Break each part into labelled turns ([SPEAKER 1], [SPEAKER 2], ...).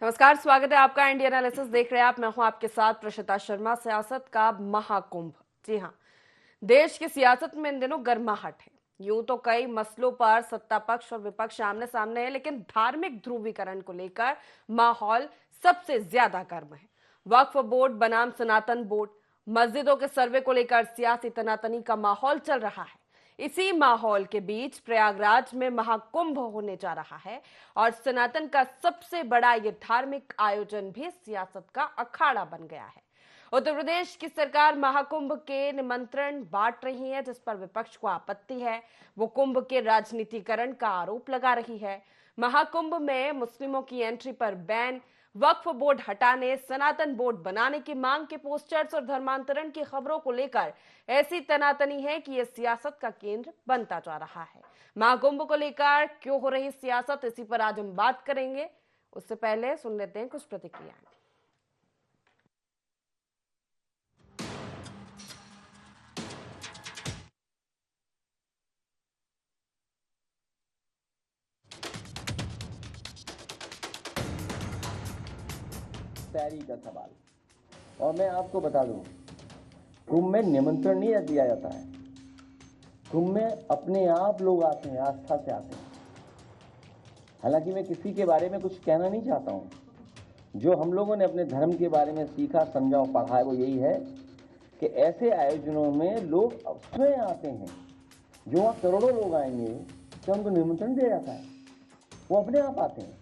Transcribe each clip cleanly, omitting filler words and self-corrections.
[SPEAKER 1] नमस्कार, स्वागत है आपका इंडिया एनालिसिस देख रहे हैं आप। मैं हूं आपके साथ प्रशिता शर्मा। सियासत का महाकुंभ, जी हां, देश की सियासत में इन दिनों गर्माहट है। यूं तो कई मसलों पर सत्ता पक्ष और विपक्ष आमने सामने है, लेकिन धार्मिक ध्रुवीकरण को लेकर माहौल सबसे ज्यादा गर्म है। वक्फ बोर्ड बनाम सनातन बोर्ड, मस्जिदों के सर्वे को लेकर सियासी तनातनी का माहौल चल रहा है। इसी माहौल के बीच प्रयागराज में महाकुंभ होने जा रहा है और सनातन का सबसे बड़ा ये धार्मिक आयोजन भी सियासत का अखाड़ा बन गया है। उत्तर प्रदेश की सरकार महाकुंभ के निमंत्रण बांट रही है, जिस पर विपक्ष को आपत्ति है। वो कुंभ के राजनीतिकरण का आरोप लगा रही है। महाकुंभ में मुस्लिमों की एंट्री पर बैन, वक्फ बोर्ड हटाने, सनातन बोर्ड बनाने की मांग के पोस्टर्स और धर्मांतरण की खबरों को लेकर ऐसी तनातनी है कि यह सियासत का केंद्र बनता जा रहा है। महाकुंभ को लेकर क्यों हो रही सियासत, इसी पर आज हम बात करेंगे। उससे पहले सुन लेते हैं कुछ प्रतिक्रियाएं।
[SPEAKER 2] तैयारी का सवाल। और मैं आपको बता दूं, कुंभ में निमंत्रण नहीं दिया जाता है। कुंभ में अपने आप लोग आते हैं, आस्था से आते हैं। हालांकि मैं किसी के बारे में कुछ कहना नहीं चाहता हूं। जो हम लोगों ने अपने धर्म के बारे में सीखा, समझा और पढ़ा है वो यही है कि ऐसे आयोजनों में लोग स्वयं आते हैं। जो वहां करोड़ों लोग आएंगे तो उनको निमंत्रण दिया जाता है, वो अपने आप आते हैं।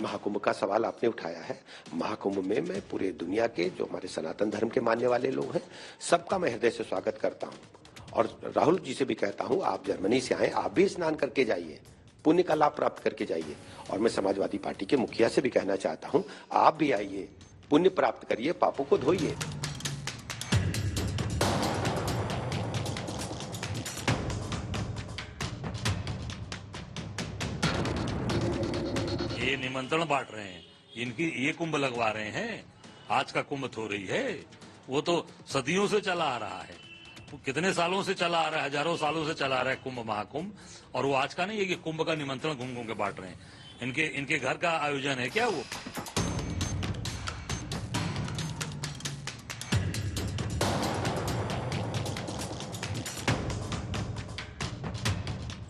[SPEAKER 3] महाकुंभ का सवाल आपने उठाया है। महाकुंभ में मैं पूरे दुनिया के जो हमारे सनातन धर्म के मानने वाले लोग हैं, सबका मैं हृदय से स्वागत करता हूं। और राहुल जी से भी कहता हूं, आप जर्मनी से आए, आप भी स्नान करके जाइए, पुण्य का लाभ प्राप्त करके जाइए। और मैं समाजवादी पार्टी के मुखिया से भी कहना चाहता हूं, आप भी आइए, पुण्य प्राप्त करिए, पापों को धोइए।
[SPEAKER 4] ये निमंत्रण बांट रहे हैं, इनकी ये कुंभ लगवा रहे हैं। आज का कुंभ हो रही है, वो तो सदियों से चला आ रहा है। वो कितने सालों से चला आ रहा है, हजारों सालों से चला आ रहा है कुंभ, महाकुंभ। और वो आज का नहीं है कि कुंभ का निमंत्रण घूम घूम के बांट रहे हैं। इनके घर का आयोजन है क्या वो?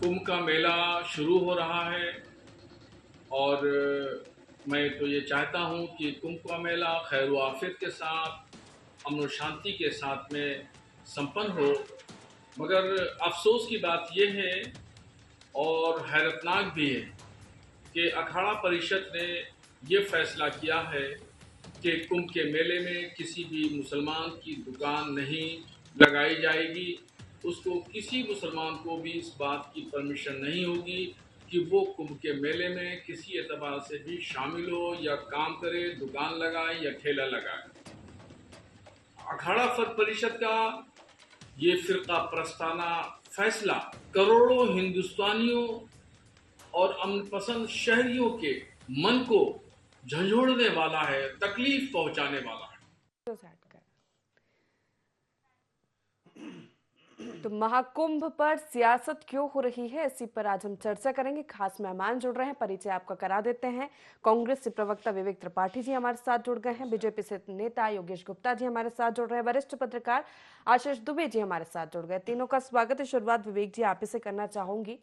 [SPEAKER 5] कुंभ का मेला शुरू हो रहा है और मैं तो ये चाहता हूँ कि कुंभ का मेला खैर व आफियत के साथ, अमन और शांति के साथ में संपन्न हो। मगर अफसोस की बात यह है और हैरतनाक भी है कि अखाड़ा परिषद ने ये फैसला किया है कि कुंभ के मेले में किसी भी मुसलमान की दुकान नहीं लगाई जाएगी। उसको किसी मुसलमान को भी इस बात की परमिशन नहीं होगी कि वो कुंभ के मेले में किसी एतबार से भी शामिल हो या काम करे, दुकान लगाए या ठेला लगाए। अखाड़ा परिषद का ये फिरका प्रस्ताना फैसला करोड़ों हिंदुस्तानियों और अमन पसंद शहरियों के मन को झंझोड़ने वाला है, तकलीफ पहुंचाने वाला है।
[SPEAKER 1] तो महाकुंभ पर सियासत क्यों हो रही है, इसी पर आज हम चर्चा करेंगे। खास मेहमान जुड़ रहे हैं, परिचय आपका करा देते हैं। कांग्रेस से प्रवक्ता विवेक त्रिपाठी जी हमारे साथ जुड़ गए हैं। बीजेपी से नेता योगेश गुप्ता जी हमारे साथ जुड़ रहे हैं। वरिष्ठ पत्रकार आशीष दुबे जी हमारे साथ जुड़ गए। तीनों का स्वागत है। शुरुआत विवेक जी आप ही से करना चाहूंगी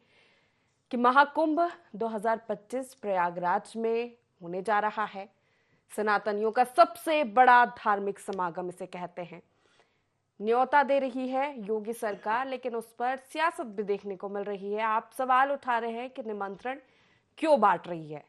[SPEAKER 1] कि महाकुंभ 2025 प्रयागराज में होने जा रहा है। सनातनियों का सबसे बड़ा धार्मिक समागम इसे कहते हैं। न्योता दे रही है योगी सरकार, लेकिन उस पर सियासत भी देखने को मिल रही है। आप सवाल उठा रहे हैं कि निमंत्रण क्यों बांट रही है।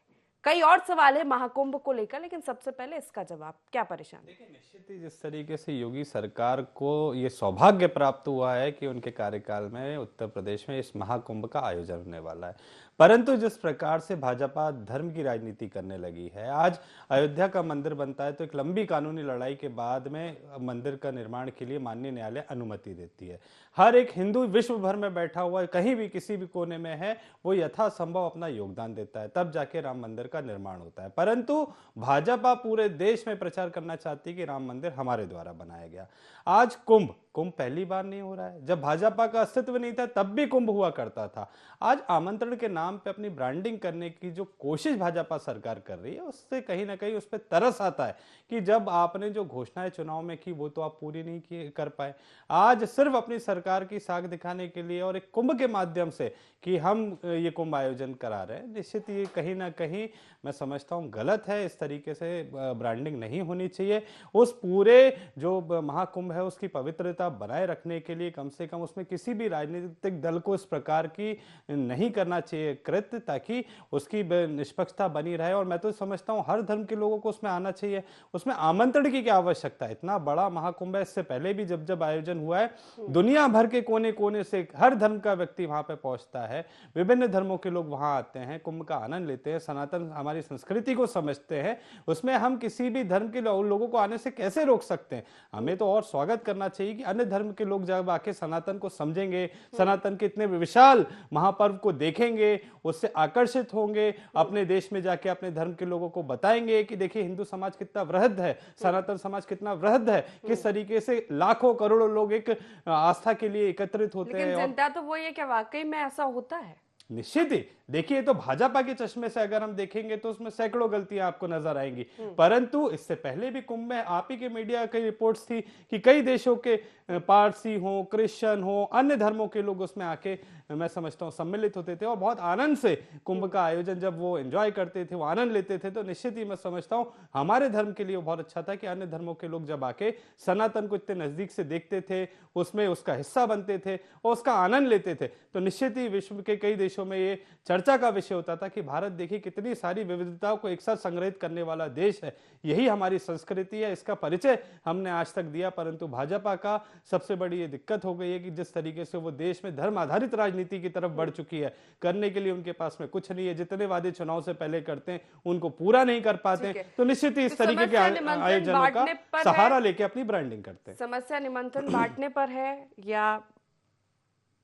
[SPEAKER 1] कई और सवाल है महाकुंभ को लेकर, लेकिन सबसे पहले इसका जवाब, क्या परेशानी?
[SPEAKER 6] देखिए, निश्चित ही जिस तरीके से योगी सरकार को ये सौभाग्य प्राप्त हुआ है कि उनके कार्यकाल में उत्तर प्रदेश में इस महाकुंभ का आयोजन होने वाला है, परंतु जिस प्रकार से भाजपा धर्म की राजनीति करने लगी है, आज अयोध्या का मंदिर बनता है तो एक लंबी कानूनी लड़ाई के बाद में मंदिर का निर्माण के लिए माननीय न्यायालय अनुमति देती है। हर एक हिंदू विश्व भर में बैठा हुआ कहीं भी किसी भी कोने में है, वो यथासंभव अपना योगदान देता है, तब जाके राम मंदिर का निर्माण होता है। परंतु भाजपा पूरे देश में प्रचार करना चाहती है कि राम मंदिर हमारे द्वारा बनाया गया। आज कुंभ पहली बार नहीं हो रहा है, जब भाजपा का अस्तित्व नहीं था तब भी कुंभ हुआ करता था। आज आमंत्रण के नाम पे अपनी ब्रांडिंग करने की जो कोशिश भाजपा सरकार कर रही है, उससे कहीं ना कहीं उस पर तरस आता है कि जब आपने जो घोषणाएं चुनाव में की वो तो आप पूरी नहीं कर पाए। आज सिर्फ अपनी सरकार की साख दिखाने के लिए और एक कुंभ के माध्यम से कि हम ये कुंभ आयोजन करा रहे हैं, निश्चित ये कहीं ना कहीं मैं समझता हूँ गलत है। इस तरीके से ब्रांडिंग नहीं होनी चाहिए। उस पूरे जो महाकुंभ है उसकी पवित्रता बनाए रखने के लिए कम से कम उसमें किसी भी राजनीतिक दल को इस प्रकार की नहीं करना चाहिए कृत्य, ताकि उसकी निष्पक्षता बनी रहे। और मैं तो समझता हूँ हर धर्म के लोगों को उसमें आना चाहिए। उसमें आमंत्रण की क्या आवश्यकता है? इतना बड़ा महाकुंभ है, इससे पहले भी जब आयोजन हुआ है, दुनिया भर के कोने कोने से हर धर्म का व्यक्ति वहां पे पहुंचता है, विभिन्न धर्मों के लोग वहां आते हैं, कुंभ का आनंद लेते हैं, सनातन हमारी संस्कृति को समझते हैं। उसमें हम किसी भी धर्म के लोगों को आने से कैसे रोक सकते हैं? हमें तो और स्वागत करना चाहिए कि अन्य धर्म के लोग जब आके सनातन को समझेंगे, सनातन के इतने विशाल महापर्व को देखेंगे, उससे आकर्षित होंगे, अपने देश में जाके अपने धर्म के लोगों को बताएंगे कि देखिए हिंदू समाज कितना वृहद है, सनातन समाज कितना वृहद है, किस तरीके से लाखों करोड़ों लोग एक आस्था के लिए एकत्रित होते हैं।
[SPEAKER 1] लेकिन जनता तो वो ये क्या वाकई में ऐसा होता है?
[SPEAKER 6] निश्चित ही देखिए, तो भाजपा के चश्मे से अगर हम देखेंगे तो उसमें सैकड़ों गलतियां आपको नजर आएंगी। परंतु इससे पहले भी कुंभ में आप ही के मीडिया की रिपोर्ट्स थी कि कई देशों के पारसी हो, क्रिश्चियन हो, अन्य धर्मों के लोग उसमें आके मैं समझता हूँ सम्मिलित होते थे और बहुत आनंद से कुंभ का आयोजन जब वो एंजॉय करते थे, वो आनंद लेते थे। तो निश्चित ही मैं समझता हूँ हमारे धर्म के लिए बहुत अच्छा था कि अन्य धर्मों के लोग जब आके सनातन को इतने नजदीक से देखते थे, उसमें उसका हिस्सा बनते थे और उसका आनंद लेते थे। तो निश्चित ही विश्व के कई देशों में ये चर्चा का विषय होता था कि भारत देखिए कितनी सारी विविधताओं को एक साथ संग्रहित करने वाला देश है, यही हमारी संस्कृति है, इसका परिचय हमने आज तक दिया। परंतु भाजपा का सबसे बड़ी ये दिक्कत हो गई है कि जिस तरीके से वो देश में धर्म आधारित राजनीति की तरफ बढ़ चुकी है, करने के लिए उनके पास में कुछ नहीं है, जितने वादे चुनाव से पहले करते हैं उनको पूरा नहीं कर पाते। तो निश्चित ही इस तरीके के आयोजनों का सहारा लेके अपनी ब्रांडिंग करते हैं।
[SPEAKER 1] समस्या निमंत्रण बांटने पर है या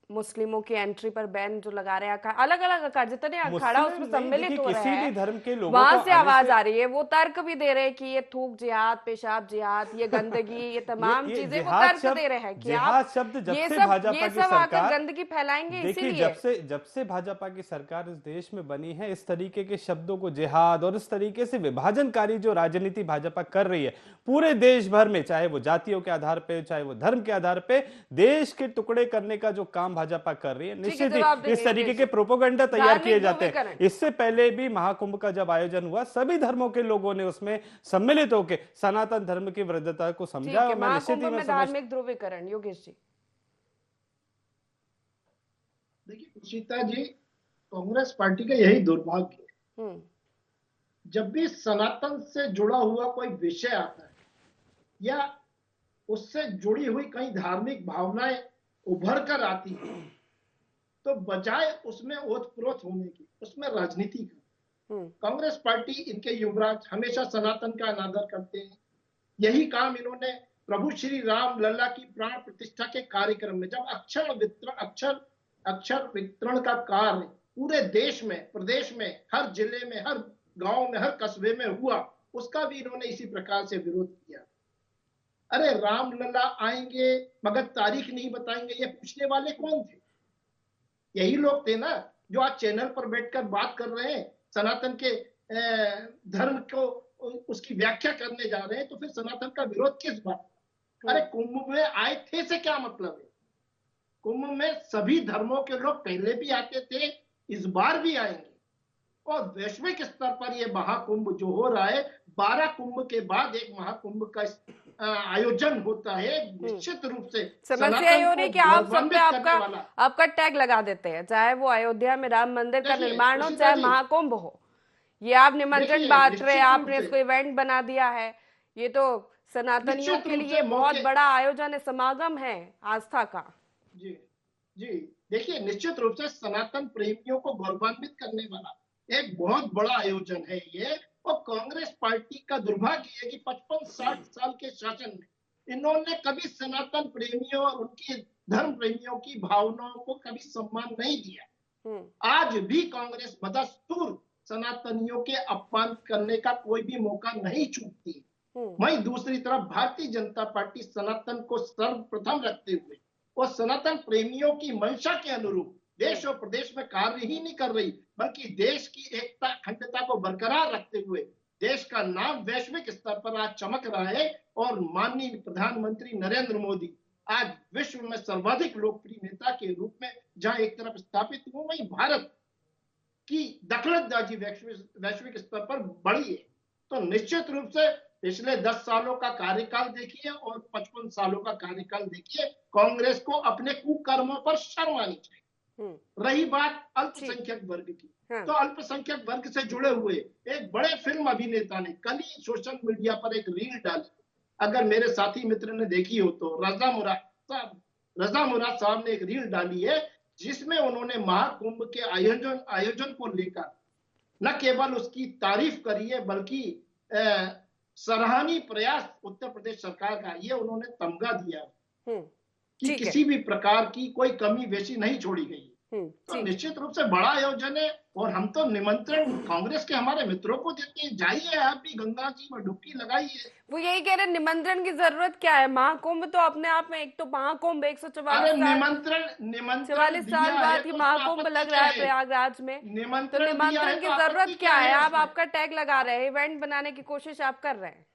[SPEAKER 1] मुस्लिमों की एंट्री पर बैन जो लगा रहे हैं? अलग अलग आकार जितने अखाड़ा उसमें सम्मिलित हो रहे हैं,
[SPEAKER 6] धर्म के लोगों
[SPEAKER 1] वहां से आवाज आ रही है। वो तर्क भी दे रहे हैं कि ये थूक जिहाद, पेशाब जिहाद, ये गंदगी, ये तमाम चीजें वो तर्क दे रहे हैं कि आप
[SPEAKER 6] शब्द जब
[SPEAKER 1] ये
[SPEAKER 6] से
[SPEAKER 1] सब
[SPEAKER 6] भाजपा की सरकार
[SPEAKER 1] गंदगी फैलाएंगे।
[SPEAKER 6] देखिए जब से भाजपा की सरकार इस देश में बनी है, इस तरीके के शब्दों को जिहाद और इस तरीके से विभाजनकारी जो राजनीति भाजपा कर रही है पूरे देश भर में, चाहे वो जातियों के आधार पे, चाहे वो धर्म के आधार पे, देश के टुकड़े करने का जो काम भाजपा कर रही है, निश्चित ही इस तरीके के प्रोपेगेंडा तैयार किए जाते हैं। इससे पहले भी महाकुंभ का जब आयोजन हुआ, सभी धर्मों के लोगों ने उसमें सम्मिलित होकर सनातन धर्म की वृद्धता को समझा।
[SPEAKER 1] धार्मिक ध्रुवीकरण, योगेश जी
[SPEAKER 7] देखिए सीता जी, कांग्रेस पार्टी का यही दुर्भाग्य है, जब भी सनातन से जुड़ा हुआ कोई विषय आता है या उससे जुड़ी हुई कई धार्मिक भावनाएं उभर कर आती है, तो बजाय उसमें ओतप्रोत होने की, उसमें राजनीति का कांग्रेस पार्टी, इनके युवराज हमेशा सनातन का अनादर करते हैं। यही काम इन्होंने प्रभु श्री राम लल्ला की प्राण प्रतिष्ठा के कार्यक्रम में, जब अक्षर वितरण का कार्य पूरे देश में, प्रदेश में, हर जिले में, हर गांव में, हर कस्बे में हुआ, उसका भी इन्होंने इसी प्रकार से विरोध किया। अरे राम लल्ला आएंगे मगर तारीख नहीं बताएंगे, ये पूछने वाले कौन थे? यही लोग थे ना जो आज चैनल पर बैठकर बात कर रहे हैं, सनातन के धर्म को उसकी व्याख्या करने जा रहे हैं। तो फिर सनातन का विरोध किस बात? अरे कुंभ में आए थे से क्या मतलब है? कुंभ में सभी धर्मों के लोग पहले भी आते थे, इस बार भी आएंगे। और वैश्विक स्तर पर यह महाकुंभ जो हो रहा है, 12 कुंभ के बाद एक महाकुंभ का आयोजन होता है, निश्चित रूप से
[SPEAKER 1] समस्या ये हो रही है कि आप सब पे आपका टैग लगा देते हैं, चाहे वो अयोध्या में राम मंदिर का निर्माण हो, चाहे महाकुंभ हो। ये आप निमंत्रण बांट रहे हैं, आपने इसको इवेंट बना दिया है। ये तो सनातनियों के लिए बहुत बड़ा आयोजन है, समागम है आस्था का।
[SPEAKER 7] जी जी देखिए, निश्चित रूप से सनातन प्रेमियों को गौरवान्वित करने वाला एक बहुत बड़ा आयोजन है ये। और कांग्रेस पार्टी का दुर्भाग्य है कि 55-60 साल के शासन में इन्होंने कभी सनातन प्रेमियों और उनकी धर्म प्रेमियों की भावनाओं को कभी सम्मान नहीं दिया। आज भी कांग्रेस बदस्तूर सनातनियों के अपमान करने का कोई भी मौका नहीं चूकती। वहीं दूसरी तरफ भारतीय जनता पार्टी सनातन को सर्वप्रथम रखते हुए और सनातन प्रेमियों की मंशा के अनुरूप देश और प्रदेश में कार्य ही नहीं कर रही, बल्कि देश की एकता अखंडता को बरकरार रखते हुए देश का नाम वैश्विक स्तर पर आज चमक रहा है। और माननीय प्रधानमंत्री नरेंद्र मोदी आज विश्व में सर्वाधिक लोकप्रिय नेता के रूप में जहां एक तरफ स्थापित हुए, वहीं भारत की दखलंदाजी वैश्विक स्तर पर बढ़ी है। तो निश्चित रूप से पिछले 10 सालों का कार्यकाल देखिए और 55 सालों का कार्यकाल देखिए, कांग्रेस को अपने कुकर्मों पर शर्म आनी चाहिए। रही बात अल्पसंख्यक वर्ग की, तो अल्पसंख्यक वर्ग से जुड़े हुए एक बड़े फिल्म अभिनेता ने कल ही सोशल मीडिया पर एक रील डाली, अगर मेरे साथी मित्र ने देखी हो तो रजा मुराद साहब ने एक रील डाली है, जिसमें उन्होंने महाकुंभ के आयोजन को लेकर न केवल उसकी तारीफ करी है, बल्कि सराहनीय प्रयास उत्तर प्रदेश सरकार का ये उन्होंने तमगा दिया कि किसी भी प्रकार की कोई कमी बेशी नहीं छोड़ी गई। तो निश्चित रूप से बड़ा आयोजन है और हम तो निमंत्रण कांग्रेस के हमारे मित्रों को देते हैं, जाइए आप भी गंगा जी में डुबकी लगाइए।
[SPEAKER 1] वो यही कह रहे, निमंत्रण की जरूरत क्या है? महाकुंभ तो अपने आप में, एक तो महाकुंभ 144 साल बाद ही महाकुंभ लग रहा है प्रयागराज में, तो निमंत्रण की जरूरत क्या है? आप आपका टैग लगा रहे हैं, इवेंट बनाने की कोशिश आप कर रहे हैं।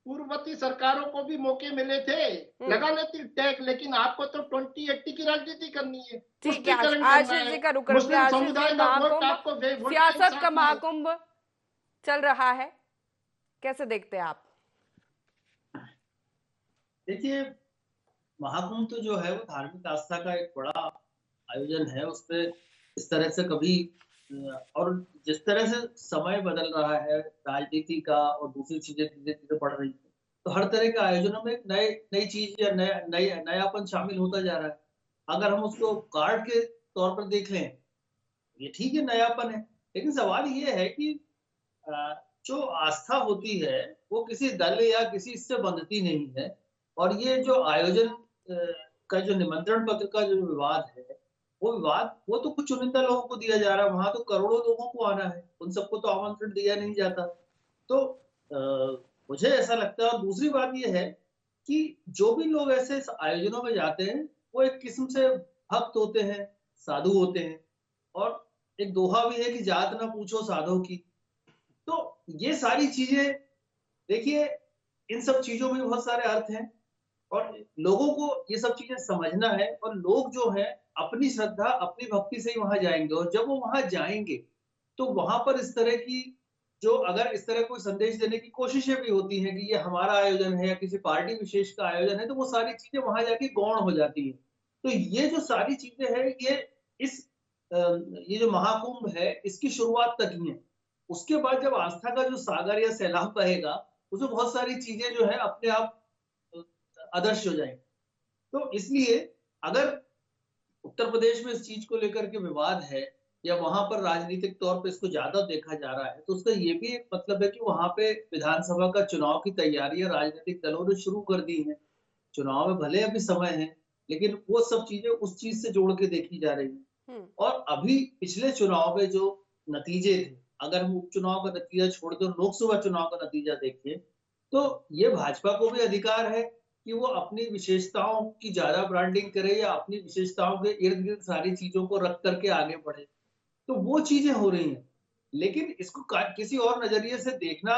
[SPEAKER 7] पूर्ववर्ती सरकारों को भी मौके मिले थे, लगा लेती टैग, लेकिन आपको तो 2080 की राजनीति करनी है।
[SPEAKER 1] ठीक है, आशीष जी का रुक सियासत का महाकुंभ चल रहा है, कैसे देखते हैं आप?
[SPEAKER 8] देखिए, महाकुंभ तो जो है वो धार्मिक आस्था का एक बड़ा आयोजन है, उस पर इस तरह से कभी, और जिस तरह से समय बदल रहा है राजनीति का और दूसरी चीजें धीरे धीरे बढ़ रही है, तो हर तरह के आयोजनों में एक नई चीज या नयापन शामिल होता जा रहा है। अगर हम उसको कार्ड के तौर पर देख लें, ये ठीक है, नयापन है, लेकिन सवाल ये है कि जो आस्था होती है वो किसी दल या किसी से बंधती नहीं है। और ये जो आयोजन का जो निमंत्रण पत्र का जो विवाद है, वो तो कुछ चुनिंदा लोगों को दिया जा रहा है, वहां तो करोड़ों लोगों को आना है, उन सबको तो आमंत्रण दिया नहीं जाता। तो मुझे ऐसा लगता है। और दूसरी बात ये है कि जो भी लोग ऐसे आयोजनों में जाते हैं वो एक किस्म से भक्त होते हैं, साधु होते हैं, और एक दोहा भी है कि जात ना पूछो साधु की। तो ये सारी चीजें, देखिए, इन सब चीजों में बहुत सारे अर्थ हैं और लोगों को ये सब चीजें समझना है। और लोग जो है अपनी श्रद्धा, अपनी भक्ति से ही वहां जाएंगे, और जब वो वहां जाएंगे तो वहां पर इस तरह की जो, अगर इस तरह कोई संदेश देने की कोशिशें भी होती हैं कि ये हमारा आयोजन है या किसी पार्टी विशेष का आयोजन है, तो वो सारी चीजें वहां जाके गौण हो जाती है। तो ये जो सारी चीजें हैं, ये जो महाकुंभ है इसकी शुरुआत तक ही है। उसके बाद जब आस्था का जो सागर या सैलाब बहेगा, उसमें बहुत सारी चीजें जो है अपने आप अदृश्य हो जाएंगी। तो इसलिए अगर उत्तर प्रदेश में इस चीज को लेकर के विवाद है या वहां पर राजनीतिक तौर पे इसको ज्यादा देखा जा रहा है, तो उसका ये भी एक मतलब है कि वहां पे विधानसभा का चुनाव की तैयारियां राजनीतिक दलों ने शुरू कर दी है। चुनाव में भले अभी समय है, लेकिन वो सब चीजें उस चीज से जोड़ के देखी जा रही है। और अभी पिछले चुनाव में जो नतीजे थे, अगर हम उपचुनाव का नतीजा छोड़ दो, लोकसभा चुनाव का नतीजा देखिए, तो ये भाजपा को भी अधिकार है कि वो अपनी विशेषताओं की ज्यादा ब्रांडिंग करे या अपनी विशेषताओं के इर्द गिर्द सारी चीजों को रख करके आगे बढ़े। तो वो चीजें हो रही हैं, लेकिन इसको किसी और नजरिए से देखना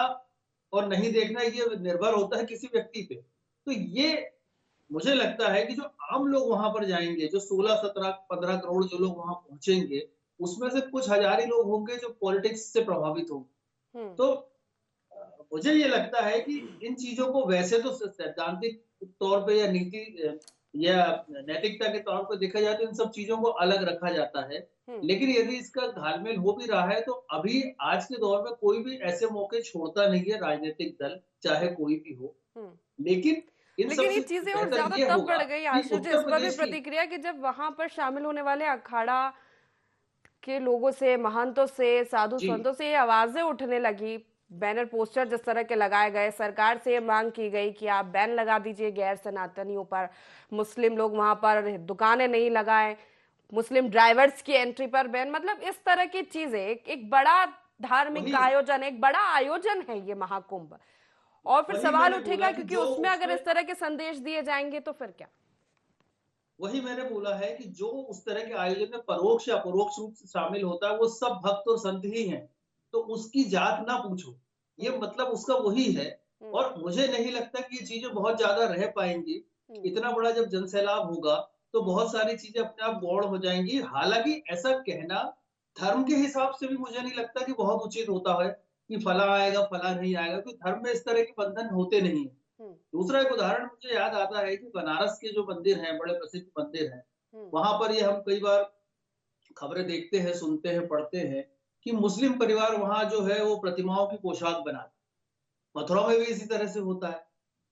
[SPEAKER 8] और नहीं देखना ये निर्भर होता है किसी व्यक्ति पे। तो ये मुझे लगता है कि जो आम लोग वहां पर जाएंगे, जो 16, 17, 15 करोड़ जो लोग वहां पहुंचेंगे, उसमें से कुछ हजार ही लोग होंगे जो पॉलिटिक्स से प्रभावित होंगे। तो मुझे ये लगता है कि इन चीजों को वैसे तो सैद्धांतिक तौर पे या नीति या नैतिकता के तौर पर देखा जाए तो इन सब चीजों को अलग रखा जाता है, लेकिन यदि इसका घालमेल हो भी रहा है तो अभी आज के दौर में कोई भी ऐसे मौके छोड़ता नहीं है राजनीतिक दल, चाहे कोई भी हो। लेकिन इन सब
[SPEAKER 1] लेकिन ये
[SPEAKER 8] से
[SPEAKER 1] चीजें और
[SPEAKER 8] बेहतर
[SPEAKER 1] ज्यादा
[SPEAKER 8] ये
[SPEAKER 1] तब
[SPEAKER 8] होगा
[SPEAKER 1] बढ़ गई
[SPEAKER 8] कि
[SPEAKER 1] आशीष जी,
[SPEAKER 8] उत्तर
[SPEAKER 1] इस पर भी
[SPEAKER 8] प्रदेश की
[SPEAKER 1] प्रतिक्रिया कि जब वहां पर शामिल होने वाले अखाड़ा के लोगों से, महंतों से, साधु
[SPEAKER 8] जी
[SPEAKER 1] संतों से ये आवाजें उठने लगी, बैनर पोस्टर जिस तरह के लगाए गए, सरकार से ये मांग की गई कि आप बैन लगा दीजिए गैर सनातनियों पर, मुस्लिम लोग वहां पर दुकानें नहीं लगाएं, मुस्लिम ड्राइवर्स की एंट्री पर बैन, मतलब इस तरह की चीजें, एक बड़ा धार्मिक
[SPEAKER 8] वही
[SPEAKER 1] आयोजन, एक बड़ा आयोजन है ये महाकुंभ। और फिर
[SPEAKER 8] वही
[SPEAKER 1] सवाल
[SPEAKER 8] मैंने
[SPEAKER 1] उठेगा
[SPEAKER 8] बोला कि
[SPEAKER 1] क्योंकि
[SPEAKER 8] जो
[SPEAKER 1] उसमें अगर
[SPEAKER 8] उसमें
[SPEAKER 1] इस तरह के संदेश दिए जाएंगे तो फिर क्या।
[SPEAKER 8] वही मैंने बोला है कि जो उस तरह के आयोजन में परोक्ष या अपरोक्ष रूप से शामिल होता है वो सब भक्त और संत ही हैं, तो उसकी जात ना पूछो, ये मतलब उसका वही है। और मुझे नहीं लगता कि ये चीजें बहुत ज्यादा रह पाएंगी। इतना बड़ा जब जनसैलाब होगा तो बहुत सारी चीजें अपने आप गौड़ हो जाएंगी। हालांकि ऐसा कहना धर्म के हिसाब से भी मुझे नहीं लगता कि बहुत उचित होता है कि फला आएगा फला नहीं आएगा, क्योंकि धर्म में इस तरह के बंधन होते नहीं है। दूसरा एक उदाहरण मुझे याद आता है कि बनारस के जो मंदिर हैं, बड़े प्रसिद्ध मंदिर हैं, वहां पर ये हम कई बार खबरें देखते हैं, सुनते हैं, पढ़ते हैं कि मुस्लिम परिवार वहां जो है वो प्रतिमाओं की पोशाक बनाते। मथुरा में भी इसी तरह से होता है।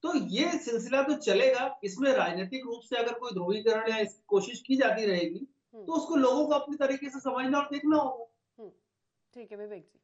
[SPEAKER 8] तो ये सिलसिला तो चलेगा, इसमें राजनीतिक रूप से अगर कोई ध्रुवीकरण या इसकी कोशिश की जाती रहेगी तो उसको लोगों को अपनी तरीके से समझना और देखना होगा।
[SPEAKER 1] ठीक है विवेक जी।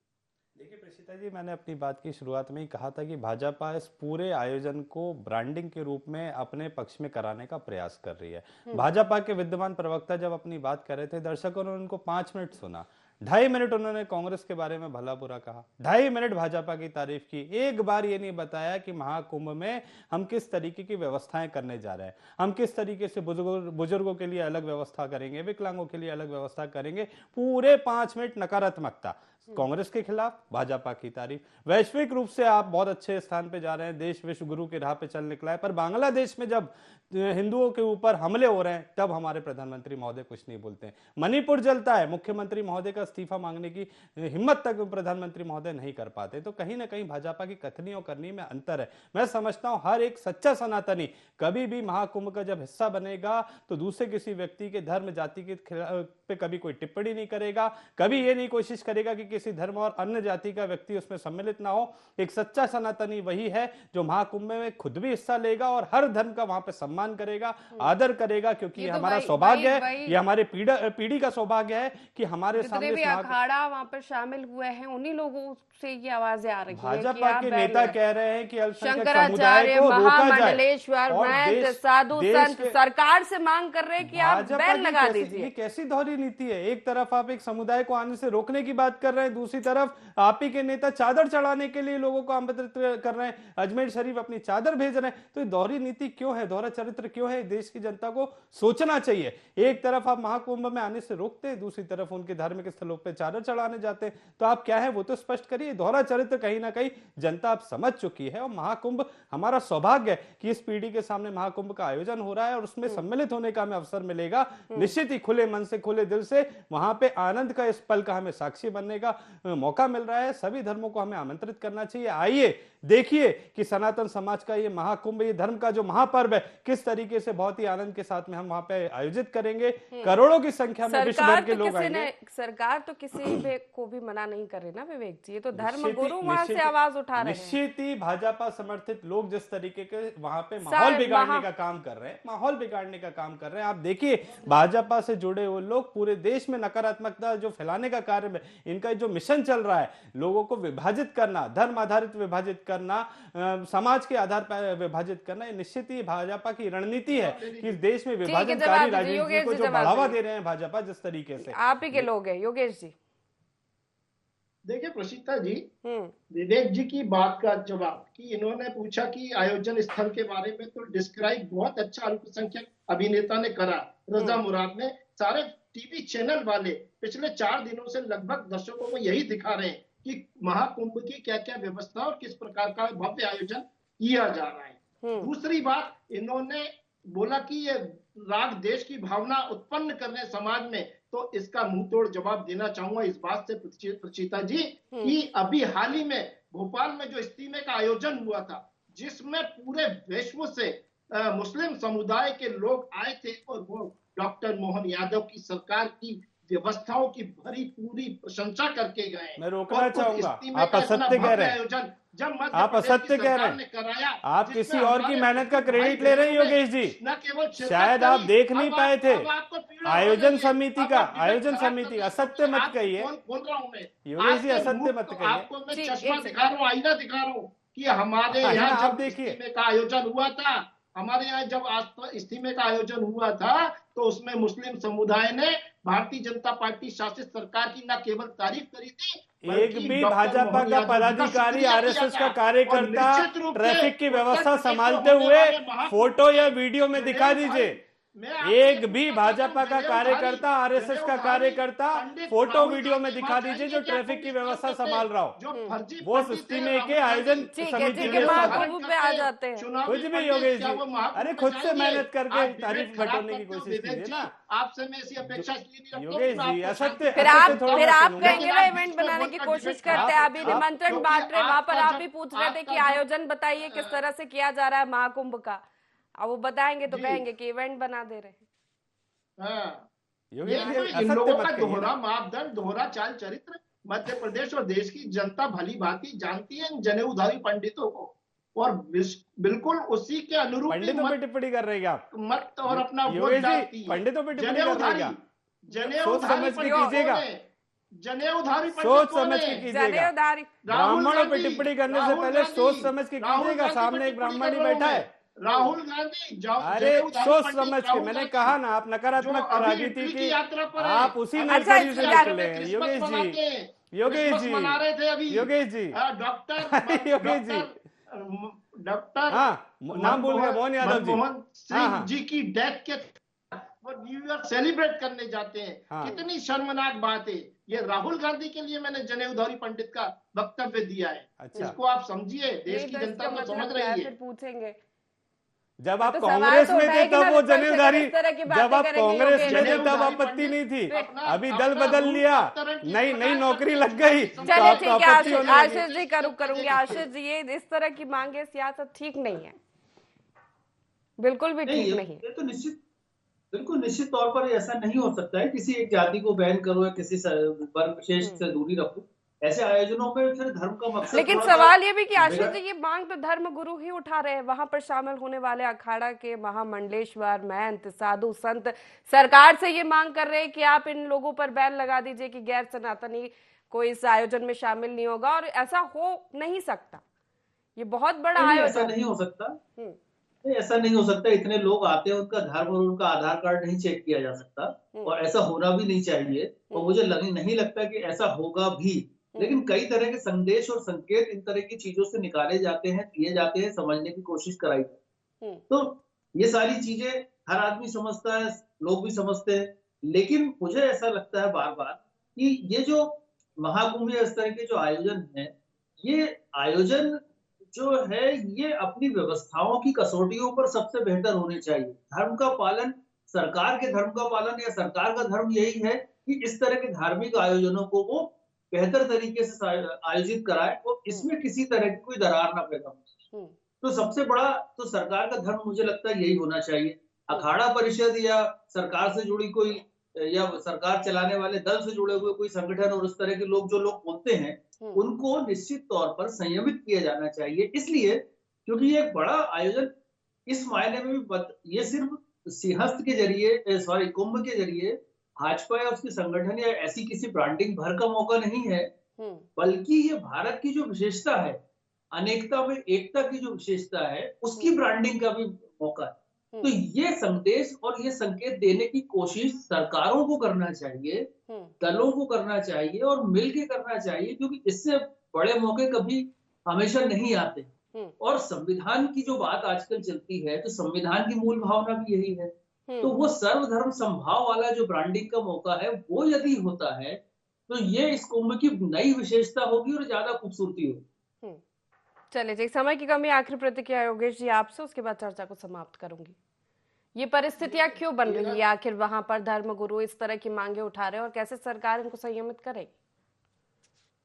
[SPEAKER 6] देखिए प्रेषिता जी, मैंने अपनी बात की शुरुआत में ही कहा था कि भाजपा इस पूरे आयोजन को ब्रांडिंग के रूप में अपने पक्ष में कराने का प्रयास कर रही है। भाजपा के विद्यमान प्रवक्ता जब अपनी बात कर रहे थे, दर्शकों ने उनको 5 मिनट सुना, 2.5 मिनट उन्होंने कांग्रेस के बारे में भला बुरा कहा, 2.5 मिनट भाजपा की तारीफ की, एक बार ये नहीं बताया कि महाकुंभ में हम किस तरीके की व्यवस्थाएं करने जा रहे हैं, हम किस तरीके से बुजुर्गों के लिए अलग व्यवस्था करेंगे, विकलांगों के लिए अलग व्यवस्था करेंगे। पूरे 5 मिनट नकारात्मकता, कांग्रेस के खिलाफ, भाजपा की तारीफ। वैश्विक रूप से आप बहुत अच्छे स्थान पे जा रहे हैं, देश विश्व गुरु की राह पे चल निकला है, पर बांग्लादेश में जब हिंदुओं के ऊपर हमले हो रहे हैं तब हमारे प्रधानमंत्री महोदय कुछ नहीं बोलते हैं। मणिपुर जलता है, मुख्यमंत्री महोदय का इस्तीफा मांगने की हिम्मत तक प्रधानमंत्री महोदय नहीं कर पाते। तो कहीं ना कहीं भाजपा की कथनी और करनी में अंतर है। मैं समझता हूं हर एक सच्चा सनातनी कभी भी महाकुंभ का जब हिस्सा बनेगा तो दूसरे किसी व्यक्ति के धर्म जाति के पे कभी कोई टिप्पणी नहीं करेगा, कभी ये नहीं कोशिश करेगा कि किसी धर्म और अन्य जाति का व्यक्ति उसमें सम्मिलित ना हो। एक सच्चा सनातनी वही है जो महाकुंभ में खुद भी हिस्सा लेगा और हर धर्म का वहां पे सम्मान करेगा, आदर करेगा, क्योंकि ये हमारा सौभाग्य है, ये हमारे पीढ़ी का सौभाग्य है कि हमारे सामने
[SPEAKER 1] भी अखाड़ा वहां पर शामिल हुए हैं उन्हीं लोगों से ये आवाजें आ रही है।
[SPEAKER 6] भाजपा के नेता कह रहे हैं कि अल्पसंख्यक समुदाय
[SPEAKER 1] शंकराचार्य,
[SPEAKER 6] को रोका जाए,
[SPEAKER 1] महामंडलेश्वर, महंत, साधु संत सरकार से मांग कर रहे हैं कि आप बैन लगा दीजिए।
[SPEAKER 6] ये कैसी दोहरी नीति है? एक तरफ आप एक समुदाय को आने से रोकने की बात कर रहे हैं, दूसरी तरफ आप ही के नेता चादर चढ़ाने के लिए लोगों को आमंत्रित कर रहे हैं, अजमेर शरीफ अपनी चादर भेज रहे हैं। तो ये दोहरी नीति क्यों है, दोहरा चरित्र क्यों है? देश की जनता को सोचना चाहिए। एक तरफ आप महाकुंभ में आने से रोकते हैं, दूसरी तरफ उनके धार्मिक स्थलों पर चादर चढ़ाने जाते हैं। तो आप क्या है वो तो स्पष्ट करिए। दोहरा चरित्र कहीं ना कहीं जनता अब समझ चुकी है। और महाकुंभ हमारा सौभाग्य है कि इस पीढ़ी के सामने महाकुंभ का आयोजन हो रहा है और उसमें सम्मिलित होने का हमें अवसर मिलेगा। निश्चित ही खुले मन से, खुले दिल से वहां पे आनंद का इस पल का हमें साक्षी बनने का मौका मिल रहा है। सभी धर्मों को हमें आमंत्रित करना चाहिए। आइए देखिए कि सनातन समाज का ये महाकुंभ, ये धर्म का जो महापर्व है, किस तरीके से बहुत ही आनंद के साथ में हम वहां पे आयोजित करेंगे। करोड़ों की संख्या में विश्व भर के लोग आएंगे।
[SPEAKER 1] सरकार तो किसी को भी मना नहीं कर रही ना विवेक जी, ये तो धर्म गुरु वहां से आवाज उठा रहे हैं।
[SPEAKER 6] निश्चित ही भाजपा समर्थित लोग जिस तरीके के वहां पे माहौल बिगाड़ने का काम कर रहे हैं, माहौल बिगाड़ने का काम कर रहे हैं। आप देखिए भाजपा से जुड़े हुए लोग पूरे देश में नकारात्मकता जो फैलाने का कार्य में इनका जो मिशन चल रहा है, लोगों को विभाजित करना, धर्म आधारित विभाजित करना, समाज के आधार पर विभाजित करना, ये निश्चित ही भाजपा की रणनीति है कि इस देश में विभाजनकारी राजनीति को जो बढ़ावा दे रहे हैं भाजपा जिस तरीके से।
[SPEAKER 1] आप ही के लोग हैं योगेश जी।
[SPEAKER 7] देखिए प्रशिता जी, विवेक जी की बात का जवाब कि इन्होंने पूछा कि आयोजन स्थल के बारे में, तो डिस्क्राइब बहुत अच्छा अल्पसंख्यक अभिनेता ने करा, रजा मुराद ने। सारे टीवी चैनल वाले पिछले 4 दिनों से लगभग दर्शकों को यही दिखा रहे हैं कि महाकुंभ की क्या क्या व्यवस्था और किस प्रकार का भव्य आयोजन किया जा रहा है। दूसरी बात, इन्होंने बोला कि ये राग देश की भावना उत्पन्न कर रहे समाज में, तो इसका मुंह तोड़ जवाब देना चाहूंगा इस बात से प्रचिता जी कि अभी हाल ही में भोपाल में जो इज्तिमा का आयोजन हुआ था, जिसमें पूरे विश्व से मुस्लिम समुदाय के लोग आए थे और वो डॉक्टर मोहन यादव की सरकार की व्यवस्थाओं की भरी पूरी प्रशंसा करके गए।
[SPEAKER 6] मैं रोकना
[SPEAKER 7] और उस
[SPEAKER 6] चाहूंगा,
[SPEAKER 7] इज्तिमे
[SPEAKER 6] आप
[SPEAKER 7] का इतना
[SPEAKER 6] असत्य कह
[SPEAKER 7] भव्य
[SPEAKER 6] रहे हैं,
[SPEAKER 7] आयोजन जब मध्य
[SPEAKER 6] आप
[SPEAKER 7] प्रदेश की
[SPEAKER 6] असत्य कह रहे
[SPEAKER 7] सरकार
[SPEAKER 6] हैं,
[SPEAKER 7] ने कराया,
[SPEAKER 6] आप
[SPEAKER 7] जिसमें
[SPEAKER 6] किसी और की
[SPEAKER 7] हमारे
[SPEAKER 6] मेहनत का
[SPEAKER 7] मुस्लिम
[SPEAKER 6] क्रेडिट
[SPEAKER 7] भाई
[SPEAKER 6] ले रहे हैं
[SPEAKER 7] बहनों ने
[SPEAKER 6] योगेश जी।
[SPEAKER 7] न केवल शिरकत
[SPEAKER 6] शायद आप
[SPEAKER 7] करी,
[SPEAKER 6] देख नहीं
[SPEAKER 7] अब
[SPEAKER 6] पाए थे।
[SPEAKER 7] अब आपको पीड़ा हो
[SPEAKER 6] आयोजन
[SPEAKER 7] रही है।
[SPEAKER 6] समिति
[SPEAKER 7] अब
[SPEAKER 6] का,
[SPEAKER 7] आप डिबेट
[SPEAKER 6] आयोजन
[SPEAKER 7] खराब
[SPEAKER 6] समिति,
[SPEAKER 7] कर रहे हैं,
[SPEAKER 6] असत्य
[SPEAKER 7] क्योंकि
[SPEAKER 6] मत
[SPEAKER 7] आपको
[SPEAKER 6] कहिए
[SPEAKER 7] बोल रहा हूं मैं,
[SPEAKER 6] योगेश जी,
[SPEAKER 7] आपके
[SPEAKER 6] असत्य
[SPEAKER 7] मुख
[SPEAKER 6] मत
[SPEAKER 7] को
[SPEAKER 6] कहिए।
[SPEAKER 7] आपको मैं
[SPEAKER 1] जी,
[SPEAKER 7] चश्मा
[SPEAKER 1] एक
[SPEAKER 7] दिखा रहा हूँ, आईना दिखा रहा हूँ कि हमारे
[SPEAKER 6] आईना
[SPEAKER 7] यहाँ
[SPEAKER 6] आप
[SPEAKER 7] जब
[SPEAKER 6] देखिए।
[SPEAKER 7] इज्तिमे का आयोजन हुआ था, हमारे यहाँ जब इज्तिमे का आयोजन हुआ था, तो उसमें मुस्लिम समुदाय ने भारतीय जनता पार्टी शासित सरकार की न केवल तारीफ करी थी,
[SPEAKER 6] एक
[SPEAKER 7] बल्कि
[SPEAKER 6] भी
[SPEAKER 7] डॉक्टर
[SPEAKER 6] भाजपा
[SPEAKER 7] मोहन
[SPEAKER 6] का
[SPEAKER 7] यादव जी का
[SPEAKER 6] पदाधिकारी,
[SPEAKER 7] शुक्रिया किया
[SPEAKER 6] आरएसएस
[SPEAKER 7] था।
[SPEAKER 6] का
[SPEAKER 7] और
[SPEAKER 6] कार्यकर्ता
[SPEAKER 7] निश्चित रूप से
[SPEAKER 6] ट्रैफिक की
[SPEAKER 7] उत्तर
[SPEAKER 6] व्यवस्था
[SPEAKER 7] प्रदेश में
[SPEAKER 6] संभालते
[SPEAKER 7] होने
[SPEAKER 6] हुए
[SPEAKER 7] वाले महाकुंभ
[SPEAKER 6] फोटो या
[SPEAKER 7] में
[SPEAKER 6] वीडियो में दिखा
[SPEAKER 7] जनेऊ
[SPEAKER 6] दीजिए।
[SPEAKER 7] धारी, मैं आपसे
[SPEAKER 6] एक भी
[SPEAKER 7] पूछना चाहता
[SPEAKER 6] भाजपा
[SPEAKER 7] हूं,
[SPEAKER 6] का
[SPEAKER 7] जनेऊ
[SPEAKER 6] कार्यकर्ता,
[SPEAKER 7] धारी,
[SPEAKER 6] आरएसएस का
[SPEAKER 7] जनेऊ धारी
[SPEAKER 6] कार्यकर्ता
[SPEAKER 7] पंडित
[SPEAKER 6] फोटो
[SPEAKER 7] राहुल
[SPEAKER 6] वीडियो में
[SPEAKER 7] गांधी
[SPEAKER 6] दिखा
[SPEAKER 7] वहां
[SPEAKER 6] दीजिए जो
[SPEAKER 7] जाएंगे क्या
[SPEAKER 6] ट्रैफिक की
[SPEAKER 7] कांग्रेस
[SPEAKER 6] व्यवस्था
[SPEAKER 7] करते थे?
[SPEAKER 6] संभाल रहा हो।
[SPEAKER 7] जो फर्जी
[SPEAKER 6] वो
[SPEAKER 7] पंडित थे
[SPEAKER 6] इज्तिमे के
[SPEAKER 7] राहुल
[SPEAKER 6] आयोजन
[SPEAKER 7] गांधी,
[SPEAKER 1] ठीक है,
[SPEAKER 6] समिति
[SPEAKER 1] ठीक
[SPEAKER 6] के
[SPEAKER 1] है,
[SPEAKER 7] जनेऊ
[SPEAKER 6] साथ।
[SPEAKER 7] धारण
[SPEAKER 1] महाकुंभ पे आ
[SPEAKER 7] करते,
[SPEAKER 1] जाते हैं।
[SPEAKER 7] चुनावी
[SPEAKER 6] कुछ भी
[SPEAKER 7] पंडित,
[SPEAKER 6] योगेश
[SPEAKER 7] क्या
[SPEAKER 6] जी,
[SPEAKER 7] वो महाकुंभ
[SPEAKER 6] अरे
[SPEAKER 7] में
[SPEAKER 6] खुद से
[SPEAKER 7] जाएंगे?
[SPEAKER 6] मेहनत करके
[SPEAKER 7] आप
[SPEAKER 6] तारीफ
[SPEAKER 7] डिबेट खराब
[SPEAKER 6] बटोरने की
[SPEAKER 7] करते हो
[SPEAKER 6] कोशिश
[SPEAKER 7] विवेक
[SPEAKER 6] कीजिए
[SPEAKER 7] जी,
[SPEAKER 6] ना
[SPEAKER 7] आपसे मैं ऐसी अपेक्षा इसलिए नहीं रखता हूं कि
[SPEAKER 6] योगेश
[SPEAKER 7] मैं
[SPEAKER 6] जी।
[SPEAKER 7] आपको
[SPEAKER 6] असत्य,
[SPEAKER 7] शांति
[SPEAKER 1] फिर
[SPEAKER 7] से
[SPEAKER 1] आप
[SPEAKER 6] असत्य थोड़ी
[SPEAKER 1] फिर
[SPEAKER 6] ना
[SPEAKER 1] आप
[SPEAKER 6] सुनूंगा।
[SPEAKER 1] कहेंगे
[SPEAKER 7] लेकिन
[SPEAKER 1] ना
[SPEAKER 7] आप
[SPEAKER 1] इवेंट
[SPEAKER 7] बीच में
[SPEAKER 1] बनाने की
[SPEAKER 7] बोलकर
[SPEAKER 1] कोशिश
[SPEAKER 7] डिबेट
[SPEAKER 1] करते
[SPEAKER 7] खराब
[SPEAKER 1] हैं।
[SPEAKER 7] करते
[SPEAKER 1] अभी
[SPEAKER 7] हो,
[SPEAKER 1] निमंत्रण
[SPEAKER 7] क्योंकि
[SPEAKER 1] बांट रहे, वहां पर
[SPEAKER 7] आपका
[SPEAKER 1] आप भी पूछ रहे थे कि
[SPEAKER 7] आपका
[SPEAKER 1] आयोजन बताइए किस तरह से किया जा रहा है महाकुंभ का। अब वो बताएंगे तो
[SPEAKER 7] जी।
[SPEAKER 1] कहेंगे कि इवेंट बना दे रहे हैं।
[SPEAKER 7] हाँ,
[SPEAKER 6] योगेश
[SPEAKER 7] ये
[SPEAKER 6] जी,
[SPEAKER 7] तो इन
[SPEAKER 6] असत्य
[SPEAKER 7] लोगों
[SPEAKER 6] मत
[SPEAKER 7] का
[SPEAKER 6] कहिए
[SPEAKER 7] दोहरा
[SPEAKER 6] ना।
[SPEAKER 7] मापदंड, दोहरा चाल चरित्र मध्य प्रदेश और देश की जनता भली भांति जानती है इन जनेऊधारी पंडितों को, और बिल्कुल उसी के अनुरूप ही
[SPEAKER 6] पंडितों पे टिप्पणी कर रहे हैं क्या आप?
[SPEAKER 7] मत और अपना वोट
[SPEAKER 6] योगेश जी,
[SPEAKER 7] डालती है।
[SPEAKER 6] पंडितों पे टिप्पणी कर रहे हैं क्या? सोच
[SPEAKER 7] जनेऊधारी
[SPEAKER 6] समझ के
[SPEAKER 7] पंडित
[SPEAKER 6] कीजिएगा,
[SPEAKER 7] कौन है? जनेऊधारी पंडित
[SPEAKER 6] सोच
[SPEAKER 7] कौन
[SPEAKER 6] समझ के
[SPEAKER 7] है?
[SPEAKER 6] कीजिएगा।
[SPEAKER 1] जनेऊधारी
[SPEAKER 6] ब्राह्मणों पे टिप्पणी करने से पहले सोच समझ के कीजिएगा। सामने एक ब्राह्मण ही बैठा है।
[SPEAKER 7] राहुल गांधी
[SPEAKER 6] अरे सोच समझ के, मैंने कहा ना, आप नकारात्मक राजनीति की आप उसी नर्सरी से निकले हैं योगेश जी। योगेश जी,
[SPEAKER 7] मना रहे थे अभी
[SPEAKER 6] योगेश जी,
[SPEAKER 7] डॉक्टर
[SPEAKER 6] हाँ, नाम भूल गया, मोहन यादव जी,
[SPEAKER 7] मनमोहन सिंह
[SPEAKER 6] हाँ।
[SPEAKER 7] जी की डेथ के वो न्यू ईयर सेलिब्रेट करने जाते हैं।
[SPEAKER 6] हाँ।
[SPEAKER 7] कितनी शर्मनाक बात है। ये राहुल गांधी के लिए मैंने जनेऊधारी पंडित का वक्तव्य दिया है।
[SPEAKER 6] अच्छा।
[SPEAKER 7] इसको आप समझिए, देश की जनता तो समझ रही है।
[SPEAKER 1] फिर पूछेंगे
[SPEAKER 6] जब आप
[SPEAKER 1] तो सवाल
[SPEAKER 6] कांग्रेस
[SPEAKER 1] तो
[SPEAKER 6] में थे
[SPEAKER 1] उठाएगी
[SPEAKER 6] तब
[SPEAKER 1] ना
[SPEAKER 6] वो
[SPEAKER 1] विपक्ष, अगर
[SPEAKER 6] जनेऊधारी,
[SPEAKER 1] इस तरह की बातें
[SPEAKER 6] जब आप
[SPEAKER 1] करेंगे
[SPEAKER 6] कांग्रेस में थे
[SPEAKER 7] योगेश
[SPEAKER 6] तब
[SPEAKER 7] जी।
[SPEAKER 6] आपत्ति नहीं थी,
[SPEAKER 7] अपना-
[SPEAKER 6] अभी
[SPEAKER 7] अपना
[SPEAKER 6] दल बदल
[SPEAKER 7] रूप
[SPEAKER 6] लिया,
[SPEAKER 7] अवतरण की
[SPEAKER 6] नई
[SPEAKER 7] प्रकार
[SPEAKER 6] नौकरी
[SPEAKER 7] से
[SPEAKER 6] लग गई तो
[SPEAKER 1] चलिए
[SPEAKER 6] आपको
[SPEAKER 1] ठीक है,
[SPEAKER 6] आपत्ति होने लगी।
[SPEAKER 1] आशीष जी करूंगी। आशीष जी, ये इस तरह की मांगे सियासत ठीक नहीं है, बिल्कुल भी ठीक नहीं है।
[SPEAKER 8] ये तो बिल्कुल निश्चित तौर पर ऐसा नहीं हो सकता है। किसी एक जाति को बैन करो या किसी वर्ग विशेष से दूरी रखो, ऐसे आयोजनों में फिर धर्म का मकसद।
[SPEAKER 1] लेकिन सवाल ये भी कि आशीष जी, ये मांग तो धर्म गुरु ही उठा रहे हैं। वहां पर शामिल होने वाले अखाड़ा के महामंडलेश्वर, महंत, साधु, संत सरकार से ये मांग कर रहे हैं कि आप इन लोगों पर बैन लगा दीजिए कि गैर सनातनी कोई इस आयोजन में शामिल नहीं होगा, और ऐसा हो नहीं सकता। ये बहुत बड़ा आयोजन,
[SPEAKER 8] ऐसा नहीं हो सकता, ऐसा नहीं हो सकता। इतने लोग आते हैं, उनका धर्म और उनका आधार कार्ड नहीं चेक किया जा सकता, और ऐसा होना भी नहीं चाहिए, और मुझे नहीं लगता कि ऐसा होगा भी। लेकिन कई तरह के संदेश और संकेत इन तरह की चीजों से निकाले जाते हैं, दिए जाते हैं, समझने की कोशिश कराई जाती है। तो ये सारी चीजें हर आदमी समझता है, लोग भी समझते हैं, लेकिन मुझे ऐसा लगता है बार बार कि ये जो महाकुंभ या इस तरह के जो आयोजन है, ये आयोजन जो है ये अपनी व्यवस्थाओं की कसौटियों पर सबसे बेहतर होने चाहिए। धर्म का पालन, सरकार के धर्म का पालन, या सरकार का धर्म यही है कि इस तरह के धार्मिक आयोजनों को वो बेहतर तरीके से आयोजित कराए, और इसमें किसी तरह की कोई दरार ना पैदा हो। तो सबसे बड़ा तो सरकार का धर्म मुझे लगता है यही होना चाहिए। अखाड़ा परिषद या सरकार से जुड़ी कोई, या सरकार चलाने वाले दल से जुड़े हुए कोई संगठन और उस तरह के लोग जो लोग बोलते हैं, उनको निश्चित तौर पर संयमित किया जाना चाहिए। इसलिए क्योंकि ये एक बड़ा आयोजन इस मायने में भी ये सिर्फ सिंहस्थ के जरिए, कुंभ के जरिए भाजपा या उसके संगठन या ऐसी किसी ब्रांडिंग भर का मौका नहीं है, बल्कि ये भारत की जो विशेषता है, अनेकता में एकता की जो विशेषता है, उसकी ब्रांडिंग का भी मौका है। तो ये संदेश और ये संकेत देने की कोशिश सरकारों को करना चाहिए, दलों को करना चाहिए, और मिलकर करना चाहिए, क्योंकि इससे बड़े मौके कभी हमेशा नहीं आते। और संविधान की जो बात आजकल चलती है, तो संविधान की मूल भावना भी यही है। तो वो सर्वधर्म समभाव वाला जो ब्रांडिंग का मौका है, वो यदि होता है तो ये इस कुंभ की नई विशेषता होगी और ज्यादा खूबसूरती होगी।
[SPEAKER 1] चलिए जी, समय की कमी, आखिरी प्रतिक्रिया योगेश जी आपसे, उसके बाद चर्चा को समाप्त करूंगी। ये परिस्थितियां क्यों बन रही है आखिर? वहां पर धर्मगुरु इस तरह की मांगे उठा रहे हैं, और कैसे सरकार इनको संयमित करेगी?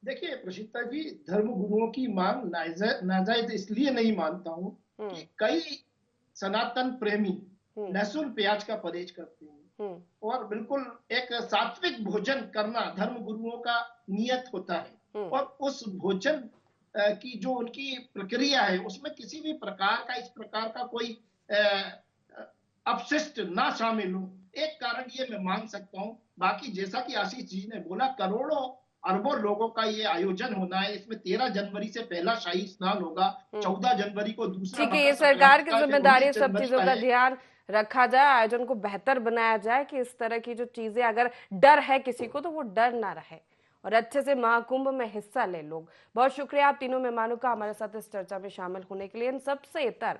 [SPEAKER 7] देखिए प्रशिता जी, धर्मगुरुओं की मांग नाजायज इसलिए नहीं मानता हूँ कि कई सनातन प्रेमी लहसुन प्याज का परहेज करते हैं, और बिल्कुल एक सात्विक भोजन करना धर्म गुरुओं का नियत होता है। और उस भोजन की जो उनकी प्रक्रिया है उसमें किसी भी प्रकार का इस प्रकार का कोई अपशिष्ट ना शामिल हो, एक कारण ये मैं मान सकता हूं। बाकी जैसा कि आशीष जी ने बोला, करोड़ों अरबों लोगों का ये आयोजन होना है। इसमें 13 जनवरी से पहला शाही स्नान होगा, 14 जनवरी को दूसरा।
[SPEAKER 1] ठीक है, ये सरकार की जिम्मेदारी है, सब चीजों का ध्यान रखा जाए, आयोजन को बेहतर बनाया जाए कि इस तरह की जो चीजें, अगर डर है किसी को तो वो डर ना रहे और अच्छे से महाकुंभ में हिस्सा ले लोग। बहुत शुक्रिया आप तीनों मेहमानों का हमारे साथ इस चर्चा में शामिल होने के लिए। इन सबसे इतर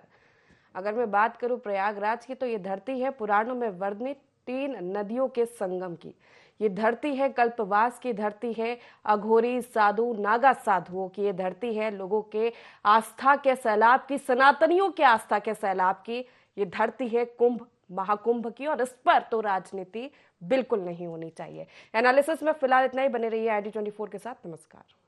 [SPEAKER 1] अगर मैं बात करूं प्रयागराज की, तो ये धरती है पुराणों में वर्णित 3 नदियों के संगम की। ये धरती है कल्पवास की, धरती है अघोरी साधु नागा साधुओं की, ये धरती है लोगों के आस्था के सैलाब की, सनातनियों के आस्था के सैलाब की। ये धरती है कुंभ महाकुंभ की, और इस पर तो राजनीति बिल्कुल नहीं होनी चाहिए। एनालिसिस में फिलहाल इतना ही। बने रहिए ID24 के साथ। नमस्कार।